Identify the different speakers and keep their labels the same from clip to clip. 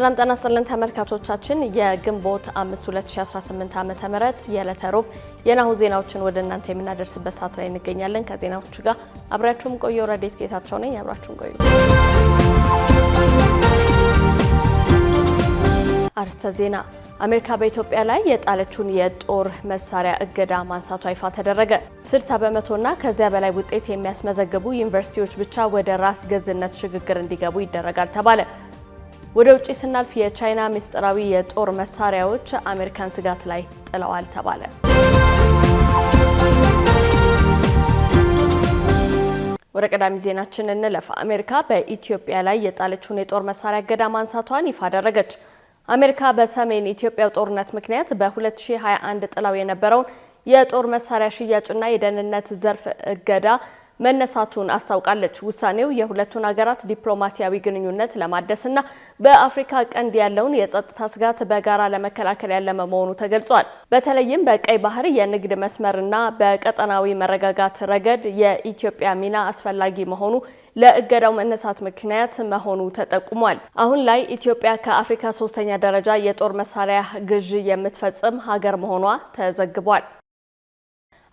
Speaker 1: ሰላም ጤና ይስጥልን ተመልካቾቻችን የግንቦት 5 2018 ዓመተ ምህረት የዕለተ ሮብ የናሁ ዜናዎችን ወደ እናንተ የምናደርስበት ሰዓት ላይ እንገኛለን። ከዜናዎቹ ጋር አብራችሁም ቆዩ። ረዴት ጌታቸው ነኝ። አብራችሁም ቆዩ። አርስተ ዜና። አሜሪካ በኢትዮጵያ ላይ የጣለችውን የጦር መሳሪያ እገዳ ማንሳቷ ይፋ ተደረገ። 60% እና ከዚያ በላይ ውጤት የሚያስመዘግቡ ዩኒቨርሲቲዎች ብቻ ወደ ራስ ገዝነት ሽግግር እንዲገቡ ይደረጋል ተባለ። ወደ ውጪ ስናልፍ የቻይና ምስጢራዊ የጦር መሳሪያዎች አሜሪካን ስጋት ላይ ጥለዋል ተባለ። ወደ ቀዳሚ ዜናችን እንለፍ። አሜሪካ በኢትዮጵያ ላይ የጣለችውን የጦር መሳሪያ እገዳ ማንሳቷን ይፋ አደረገች። አሜሪካ በሰሜን ኢትዮጵያው ጦርነት ምክንያት በ2021 ጥላው የነበረውን የጦር መሳሪያ ሽያጭና የደህንነት ዘርፍ እገዳ መነሳቱን አስታውቃለች። ውሳኔው የሁለቱን ሀገራት ዲፕሎማሲያዊ ግንኙነት ለማደስና በአፍሪካ ቀንድ ያለውን የጸጥታ ስጋት በጋራ ለመከላከል ያለመ መሆኑ ተገልጿል። በተለይም በቀይ ባህር የንግድ መስመርና በቀጠናዊ መረጋጋት ረገድ የኢትዮጵያ ሚና አስፈላጊ መሆኑ ለእገዳው መነሳት ምክንያት መሆኑ ተጠቁሟል። አሁን ላይ ኢትዮጵያ ከአፍሪካ ሶስተኛ ደረጃ የጦር መሳሪያ ግዥ የምትፈጽም ሀገር መሆኗ ተዘግቧል።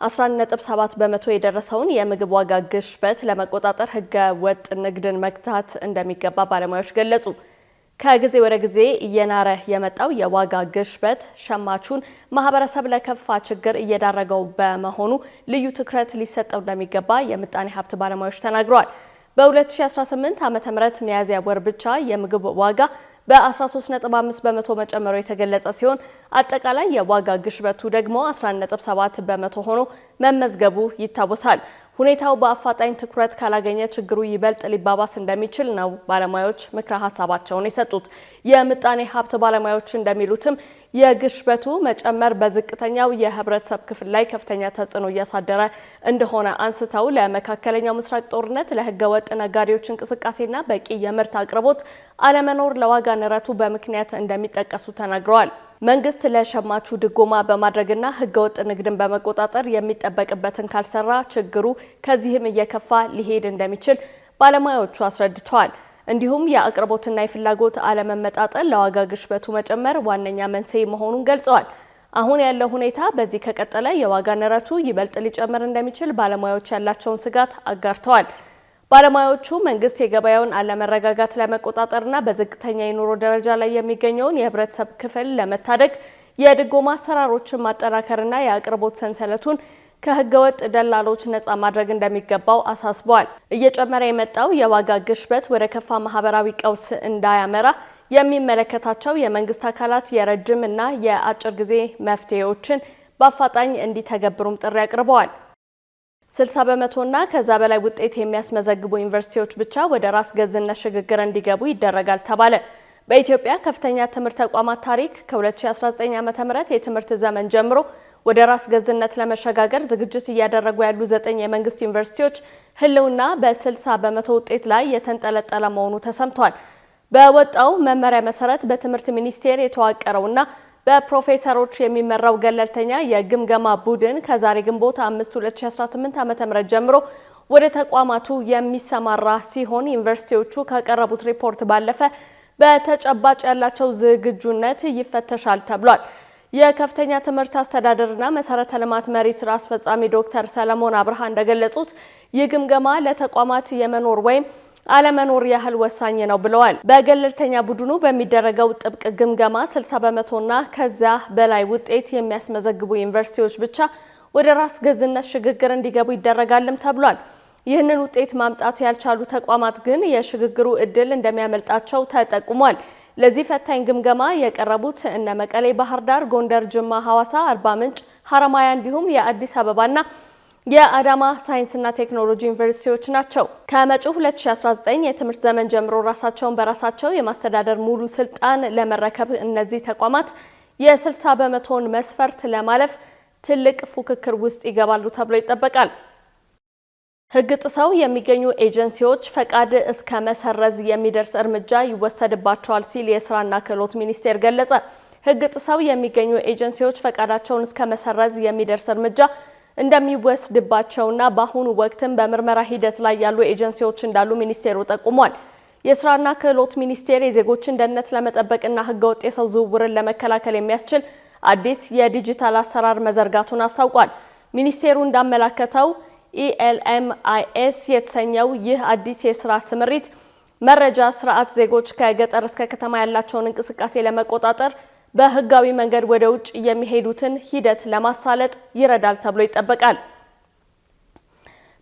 Speaker 1: 11.7% የደረሰውን የምግብ ዋጋ ግሽበት ለመቆጣጠር ህገ ወጥ ንግድን መግታት እንደሚገባ ባለሙያዎች ገለጹ። ከጊዜ ወደ ጊዜ እየናረ የመጣው የዋጋ ግሽበት ሸማቹን ማህበረሰብ ለከፋ ችግር እየዳረገው በመሆኑ ልዩ ትኩረት ሊሰጠው እንደሚገባ የምጣኔ ሀብት ባለሙያዎች ተናግረዋል። በ2018 ዓ.ም ሚያዝያ ወር ብቻ የምግብ ዋጋ በ13.5% መጨመሩ የተገለጸ ሲሆን አጠቃላይ የዋጋ ግሽበቱ ደግሞ 11.7% ሆኖ መመዝገቡ ይታወሳል። ሁኔታው በአፋጣኝ ትኩረት ካላገኘ ችግሩ ይበልጥ ሊባባስ እንደሚችል ነው ባለሙያዎች ምክረ ሀሳባቸውን የሰጡት። የምጣኔ ሀብት ባለሙያዎች እንደሚሉትም የግሽበቱ መጨመር በዝቅተኛው የህብረተሰብ ክፍል ላይ ከፍተኛ ተጽዕኖ እያሳደረ እንደሆነ አንስተው ለመካከለኛው ምስራቅ ጦርነት፣ ለህገወጥ ነጋዴዎች እንቅስቃሴና በቂ የምርት አቅርቦት አለመኖር ለዋጋ ንረቱ በምክንያት እንደሚጠቀሱ ተናግረዋል። መንግስት ለሸማቹ ድጎማ በማድረግና ህገወጥ ንግድን በመቆጣጠር የሚጠበቅበትን ካልሰራ ችግሩ ከዚህም እየከፋ ሊሄድ እንደሚችል ባለሙያዎቹ አስረድተዋል። እንዲሁም የአቅርቦትና የፍላጎት አለመመጣጠን ለዋጋ ግሽበቱ መጨመር ዋነኛ መንስኤ መሆኑን ገልጸዋል። አሁን ያለው ሁኔታ በዚህ ከቀጠለ የዋጋ ንረቱ ይበልጥ ሊጨምር እንደሚችል ባለሙያዎች ያላቸውን ስጋት አጋርተዋል። ባለሙያዎቹ መንግስት የገበያውን አለመረጋጋት ለመቆጣጠርና በዝቅተኛ የኑሮ ደረጃ ላይ የሚገኘውን የህብረተሰብ ክፍል ለመታደግ የድጎማ አሰራሮችን ማጠናከርና የአቅርቦት ሰንሰለቱን ከህገወጥ ደላሎች ነፃ ማድረግ እንደሚገባው አሳስበዋል። እየጨመረ የመጣው የዋጋ ግሽበት ወደ ከፋ ማህበራዊ ቀውስ እንዳያመራ የሚመለከታቸው የመንግስት አካላት የረጅም እና የአጭር ጊዜ መፍትሄዎችን በአፋጣኝ እንዲተገብሩም ጥሪ አቅርበዋል። 60% እና ከዛ በላይ ውጤት የሚያስመዘግቡ ዩኒቨርሲቲዎች ብቻ ወደ ራስ ገዝነት ሽግግር እንዲገቡ ይደረጋል ተባለ። በኢትዮጵያ ከፍተኛ ትምህርት ተቋማት ታሪክ ከ2019 ዓ.ም የትምህርት ዘመን ጀምሮ ወደ ራስ ገዝነት ለመሸጋገር ዝግጅት እያደረጉ ያሉ 9 የመንግስት ዩኒቨርሲቲዎች ህልውና በ60% ውጤት ላይ የተንጠለጠለ መሆኑ ተሰምቷል። በወጣው መመሪያ መሰረት በትምህርት ሚኒስቴር የተዋቀረውና በፕሮፌሰሮች የሚመራው ገለልተኛ የግምገማ ቡድን ከዛሬ ግንቦት 5 2018 ዓ.ም ጀምሮ ወደ ተቋማቱ የሚሰማራ ሲሆን ዩኒቨርሲቲዎቹ ካቀረቡት ሪፖርት ባለፈ በተጨባጭ ያላቸው ዝግጁነት ይፈተሻል ተብሏል። የከፍተኛ ትምህርት አስተዳደርና መሰረተ ልማት መሪ ስራ አስፈጻሚ ዶክተር ሰለሞን አብርሃ እንደገለጹት ይህ ግምገማ ለተቋማት የመኖር ወይም አለመኖር ያህል ወሳኝ ነው ብለዋል። በገለልተኛ ቡድኑ በሚደረገው ጥብቅ ግምገማ 60% እና ከዛ በላይ ውጤት የሚያስመዘግቡ ዩኒቨርሲቲዎች ብቻ ወደ ራስ ገዝነት ሽግግር እንዲገቡ ይደረጋልም ተብሏል። ይህንን ውጤት ማምጣት ያልቻሉ ተቋማት ግን የሽግግሩ እድል እንደሚያመልጣቸው ተጠቁሟል። ለዚህ ፈታኝ ግምገማ የቀረቡት እነ መቀሌ፣ ባህር ዳር፣ ጎንደር፣ ጅማ፣ ሐዋሳ፣ አርባ ምንጭ፣ ሐረማያ እንዲሁም የአዲስ አበባና የአዳማ ሳይንስና ቴክኖሎጂ ዩኒቨርሲቲዎች ናቸው። ከመጪው 2019 የትምህርት ዘመን ጀምሮ ራሳቸውን በራሳቸው የማስተዳደር ሙሉ ስልጣን ለመረከብ እነዚህ ተቋማት የ60%ን መስፈርት ለማለፍ ትልቅ ፉክክር ውስጥ ይገባሉ ተብሎ ይጠበቃል። ህግ ጥሰው የሚገኙ ኤጀንሲዎች ፈቃድ እስከ መሰረዝ የሚደርስ እርምጃ ይወሰድባቸዋል ሲል የስራና ክህሎት ሚኒስቴር ገለጸ። ህግ ጥሰው የሚገኙ ኤጀንሲዎች ፈቃዳቸውን እስከ መሰረዝ የሚደርስ እርምጃ እንደሚወስድባቸውና በአሁኑ ወቅትም በምርመራ ሂደት ላይ ያሉ ኤጀንሲዎች እንዳሉ ሚኒስቴሩ ጠቁሟል። የስራና ክህሎት ሚኒስቴር የዜጎችን ደህንነት ለመጠበቅና ህገወጥ የሰው ዝውውርን ለመከላከል የሚያስችል አዲስ የዲጂታል አሰራር መዘርጋቱን አስታውቋል። ሚኒስቴሩ እንዳመላከተው ELMIS የተሰኘው ይህ አዲስ የስራ ስምሪት መረጃ ስርዓት ዜጎች ከገጠር እስከ ከተማ ያላቸውን እንቅስቃሴ ለመቆጣጠር በህጋዊ መንገድ ወደ ውጭ የሚሄዱትን ሂደት ለማሳለጥ ይረዳል ተብሎ ይጠበቃል።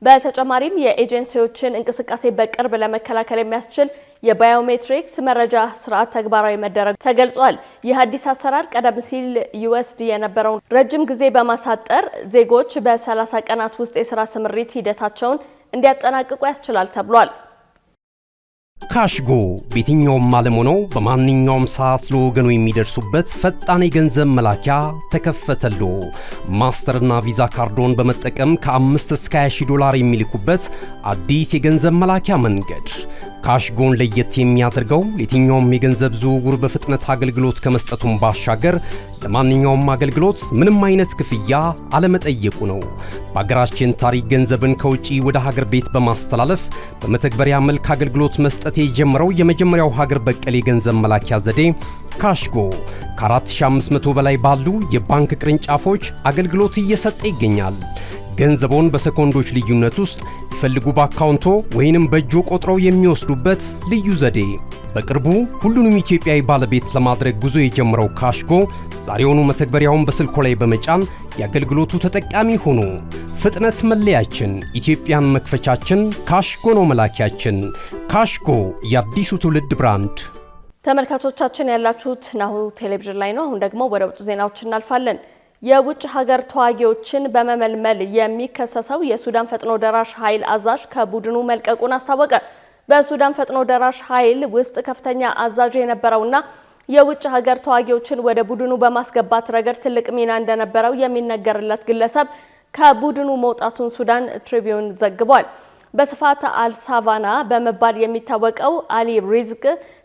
Speaker 1: በተጨማሪም የኤጀንሲዎችን እንቅስቃሴ በቅርብ ለመከላከል የሚያስችል የባዮሜትሪክስ መረጃ ስርዓት ተግባራዊ መደረግ ተገልጿል። ይህ አዲስ አሰራር ቀደም ሲል ይወስድ የነበረውን ረጅም ጊዜ በማሳጠር ዜጎች በ30 ቀናት ውስጥ የስራ ስምሪት ሂደታቸውን እንዲያጠናቅቁ ያስችላል ተብሏል።
Speaker 2: ካሽጎ በየትኛውም ዓለም ሆነው በማንኛውም ሰዓት ለወገኑ የሚደርሱበት ፈጣን የገንዘብ መላኪያ ተከፈተሎ። ማስተርና ቪዛ ካርዶን በመጠቀም ከ5 እስከ 20 ዶላር የሚልኩበት አዲስ የገንዘብ መላኪያ መንገድ። ካሽጎን ለየት የሚያደርገው የትኛውም የገንዘብ ዝውውር በፍጥነት አገልግሎት ከመስጠቱም ባሻገር ለማንኛውም አገልግሎት ምንም አይነት ክፍያ አለመጠየቁ ነው። በሀገራችን ታሪክ ገንዘብን ከውጪ ወደ ሀገር ቤት በማስተላለፍ በመተግበሪያ መልክ አገልግሎት መስጠት የጀመረው የመጀመሪያው ሀገር በቀል የገንዘብ መላኪያ ዘዴ ካሽጎ ከ4500 በላይ ባሉ የባንክ ቅርንጫፎች አገልግሎት እየሰጠ ይገኛል። ገንዘቦን በሰኮንዶች ልዩነት ውስጥ ይፈልጉ በአካውንቶ ወይንም በእጆ ቆጥረው የሚወስዱበት ልዩ ዘዴ። በቅርቡ ሁሉንም ኢትዮጵያዊ ባለቤት ለማድረግ ጉዞ የጀመረው ካሽጎ ዛሬውኑ መተግበሪያውን በስልኮ ላይ በመጫን የአገልግሎቱ ተጠቃሚ ሆኖ ፍጥነት መለያችን፣ ኢትዮጵያን መክፈቻችን፣ ካሽጎ ነው መላኪያችን። ካሽጎ የአዲሱ ትውልድ ብራንድ።
Speaker 1: ተመልካቾቻችን ያላችሁት ናሁ ቴሌቪዥን ላይ ነው። አሁን ደግሞ ወደ ውጭ ዜናዎች እናልፋለን። የውጭ ሀገር ተዋጊዎችን በመመልመል የሚከሰሰው የሱዳን ፈጥኖ ደራሽ ኃይል አዛዥ ከቡድኑ መልቀቁን አስታወቀ። በሱዳን ፈጥኖ ደራሽ ኃይል ውስጥ ከፍተኛ አዛዥ የነበረውና የውጭ ሀገር ተዋጊዎችን ወደ ቡድኑ በማስገባት ረገድ ትልቅ ሚና እንደነበረው የሚነገርለት ግለሰብ ከቡድኑ መውጣቱን ሱዳን ትሪቢዩን ዘግቧል። በስፋት አልሳቫና በመባል የሚታወቀው አሊ ሪዝቅ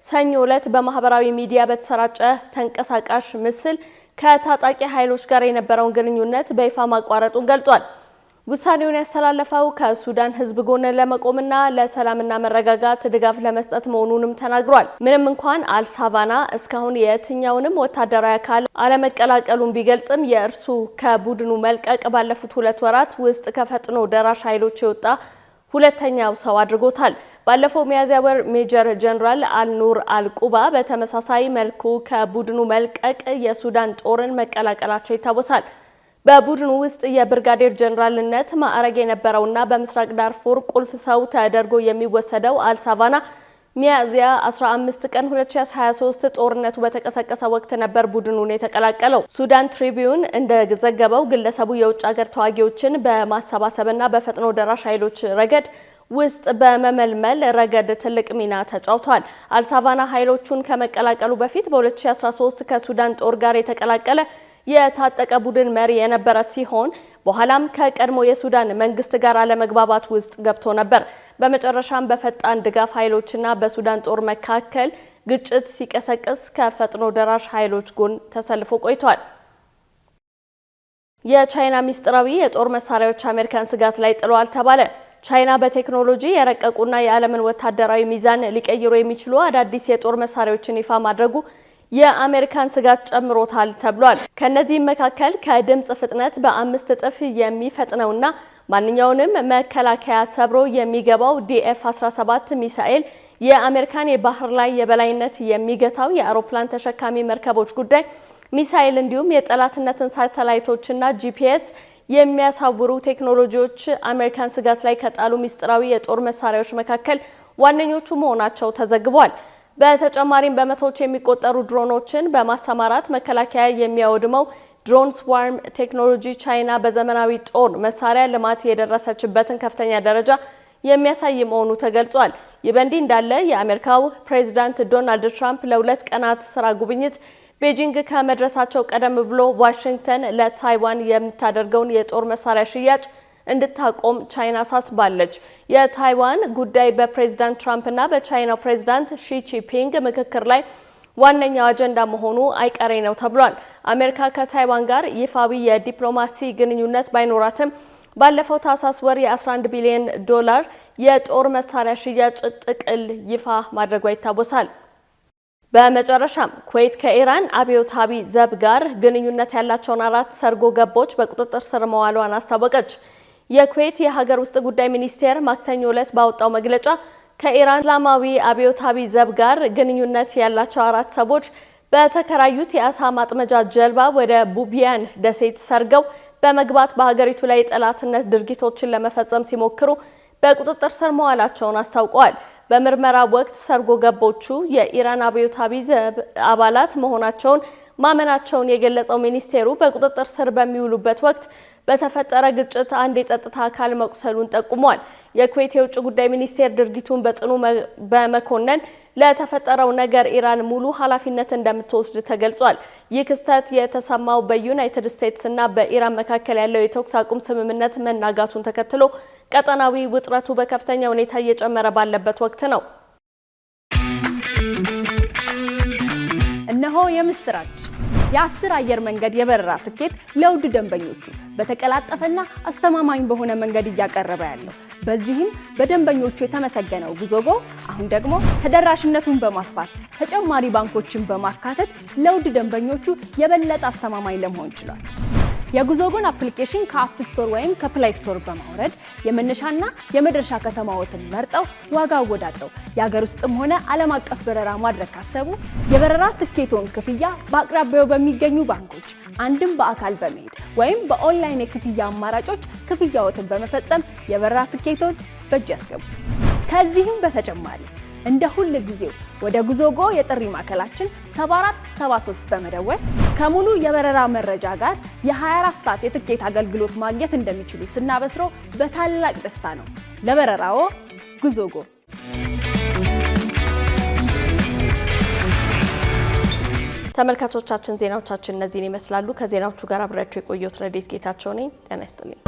Speaker 1: ሰኞ ዕለት በማህበራዊ ሚዲያ በተሰራጨ ተንቀሳቃሽ ምስል ከታጣቂ ኃይሎች ጋር የነበረውን ግንኙነት በይፋ ማቋረጡን ገልጿል። ውሳኔውን ያስተላለፈው ከሱዳን ሕዝብ ጎን ለመቆምና ለሰላምና መረጋጋት ድጋፍ ለመስጠት መሆኑንም ተናግሯል። ምንም እንኳን አልሳቫና እስካሁን የትኛውንም ወታደራዊ አካል አለመቀላቀሉን ቢገልጽም የእርሱ ከቡድኑ መልቀቅ ባለፉት 2 ወራት ውስጥ ከፈጥኖ ደራሽ ኃይሎች የወጣ ሁለተኛው ሰው አድርጎታል። ባለፈው ሚያዝያ ወር ሜጀር ጀነራል አልኑር አልቁባ በተመሳሳይ መልኩ ከቡድኑ መልቀቅ የሱዳን ጦርን መቀላቀላቸው ይታወሳል። በቡድኑ ውስጥ የብርጋዴር ጀነራልነት ማዕረግ የነበረውና በምስራቅ ዳርፉር ቁልፍ ሰው ተደርጎ የሚወሰደው አልሳቫና ሚያዝያ 15 ቀን 2023 ጦርነቱ በተቀሰቀሰ ወቅት ነበር ቡድኑን የተቀላቀለው። ሱዳን ትሪቢዩን እንደዘገበው ግለሰቡ የውጭ ሀገር ተዋጊዎችን በማሰባሰብና በፈጥኖ ደራሽ ኃይሎች ረገድ ውስጥ በመመልመል ረገድ ትልቅ ሚና ተጫውቷል። አልሳቫና ኃይሎቹን ከመቀላቀሉ በፊት በ2013 ከሱዳን ጦር ጋር የተቀላቀለ የታጠቀ ቡድን መሪ የነበረ ሲሆን በኋላም ከቀድሞ የሱዳን መንግስት ጋር አለመግባባት ውስጥ ገብቶ ነበር። በመጨረሻም በፈጣን ድጋፍ ኃይሎችና በሱዳን ጦር መካከል ግጭት ሲቀሰቅስ ከፈጥኖ ደራሽ ኃይሎች ጎን ተሰልፎ ቆይቷል። የቻይና ሚስጥራዊ የጦር መሳሪያዎች አሜሪካን ስጋት ላይ ጥለዋል ተባለ። ቻይና በቴክኖሎጂ የረቀቁና የዓለምን ወታደራዊ ሚዛን ሊቀይሩ የሚችሉ አዳዲስ የጦር መሳሪያዎችን ይፋ ማድረጉ የአሜሪካን ስጋት ጨምሮታል ተብሏል። ከነዚህም መካከል ከድምጽ ፍጥነት በ5 እጥፍ የሚፈጥነውና ማንኛውንም መከላከያ ሰብሮ የሚገባው DF-17 ሚሳኤል፣ የአሜሪካን የባህር ላይ የበላይነት የሚገታው የአውሮፕላን ተሸካሚ መርከቦች ጉዳይ ሚሳኤል፣ እንዲሁም የጠላትነትን ሳተላይቶችና GPS የሚያሳውሩ ቴክኖሎጂዎች አሜሪካን ስጋት ላይ ከጣሉ ሚስጥራዊ የጦር መሳሪያዎች መካከል ዋነኞቹ መሆናቸው ተዘግቧል። በተጨማሪም በመቶዎች የሚቆጠሩ ድሮኖችን በማሰማራት መከላከያ የሚያወድመው ድሮን ስዋርም ቴክኖሎጂ ቻይና በዘመናዊ ጦር መሳሪያ ልማት የደረሰችበትን ከፍተኛ ደረጃ የሚያሳይ መሆኑ ተገልጿል። ይህ በእንዲህ እንዳለ የአሜሪካው ፕሬዝዳንት ዶናልድ ትራምፕ ለ2 ቀናት ስራ ጉብኝት ቤጂንግ ከመድረሳቸው ቀደም ብሎ ዋሽንግተን ለታይዋን የምታደርገውን የጦር መሳሪያ ሽያጭ እንድታቆም ቻይና አሳስባለች። የታይዋን ጉዳይ በፕሬዝዳንት ትራምፕና በቻይናው ፕሬዝዳንት ሺ ጂንፒንግ ምክክር ላይ ዋነኛው አጀንዳ መሆኑ አይቀሬ ነው ተብሏል። አሜሪካ ከታይዋን ጋር ይፋዊ የዲፕሎማሲ ግንኙነት ባይኖራትም ባለፈው ታህሳስ ወር የ11 ቢሊዮን ዶላር የጦር መሳሪያ ሽያጭ ጥቅል ይፋ ማድረጓ ይታወሳል። በመጨረሻም ኩዌት ከኢራን አብዮታዊ ዘብ ጋር ግንኙነት ያላቸውን 4 ሰርጎ ገቦች በቁጥጥር ስር መዋሏን አስታወቀች። የኩዌት የሀገር ውስጥ ጉዳይ ሚኒስቴር ማክሰኞ ዕለት ባወጣው መግለጫ ከኢራን እስላማዊ አብዮታዊ ዘብ ጋር ግንኙነት ያላቸው 4 ሰዎች በተከራዩት የአሳ ማጥመጃ ጀልባ ወደ ቡቢያን ደሴት ሰርገው በመግባት በሀገሪቱ ላይ የጠላትነት ድርጊቶችን ለመፈጸም ሲሞክሩ በቁጥጥር ስር መዋላቸውን አስታውቀዋል። በምርመራ ወቅት ሰርጎ ገቦቹ የኢራን አብዮታዊ ዘብ አባላት መሆናቸውን ማመናቸውን የገለጸው ሚኒስቴሩ በቁጥጥር ስር በሚውሉበት ወቅት በተፈጠረ ግጭት አንድ የጸጥታ አካል መቁሰሉን ጠቁሟል። የኩዌት የውጭ ጉዳይ ሚኒስቴር ድርጊቱን በጽኑ በመኮነን ለተፈጠረው ነገር ኢራን ሙሉ ኃላፊነት እንደምትወስድ ተገልጿል። ይህ ክስተት የተሰማው በዩናይትድ ስቴትስ እና በኢራን መካከል ያለው የተኩስ አቁም ስምምነት መናጋቱን ተከትሎ ቀጠናዊ ውጥረቱ በከፍተኛ ሁኔታ እየጨመረ ባለበት ወቅት ነው።
Speaker 3: እነሆ የምስራች! የ10 አየር መንገድ የበረራ ትኬት ለውድ ደንበኞቹ በተቀላጠፈና አስተማማኝ በሆነ መንገድ እያቀረበ ያለው። በዚህም በደንበኞቹ የተመሰገነው ጉዞጎ አሁን ደግሞ ተደራሽነቱን በማስፋት ተጨማሪ ባንኮችን በማካተት ለውድ ደንበኞቹ የበለጠ አስተማማኝ ለመሆን ችሏል። የጉዞጎን አፕሊኬሽን ከአፕ ስቶር ወይም ከፕላይ ስቶር በማውረድ የመነሻና የመድረሻ ከተማዎትን መርጠው ዋጋ አወዳድረው የሀገር ውስጥም ሆነ ዓለም አቀፍ በረራ ማድረግ ካሰቡ የበረራ ትኬቶን ክፍያ በአቅራቢያው በሚገኙ ባንኮች አንድም በአካል በመሄድ ወይም በኦንላይን የክፍያ አማራጮች ክፍያዎትን በመፈጸም የበረራ ትኬቶን በእጅ ያስገቡ። ከዚህም በተጨማሪ እንደ ሁል ጊዜው ወደ ጉዞጎ የጥሪ ማዕከላችን 7473 በመደወል ከሙሉ የበረራ መረጃ ጋር የ24 ሰዓት የትኬት አገልግሎት ማግኘት እንደሚችሉ ስናበስሮ በታላቅ ደስታ ነው። ለበረራዎ ጉዞጎ።
Speaker 1: ተመልካቾቻችን ዜናዎቻችን እነዚህን ይመስላሉ። ከዜናዎቹ ጋር አብራችሁ የቆየሁት ረዴት ጌታቸው ነኝ። ጤና ይስጥልኝ።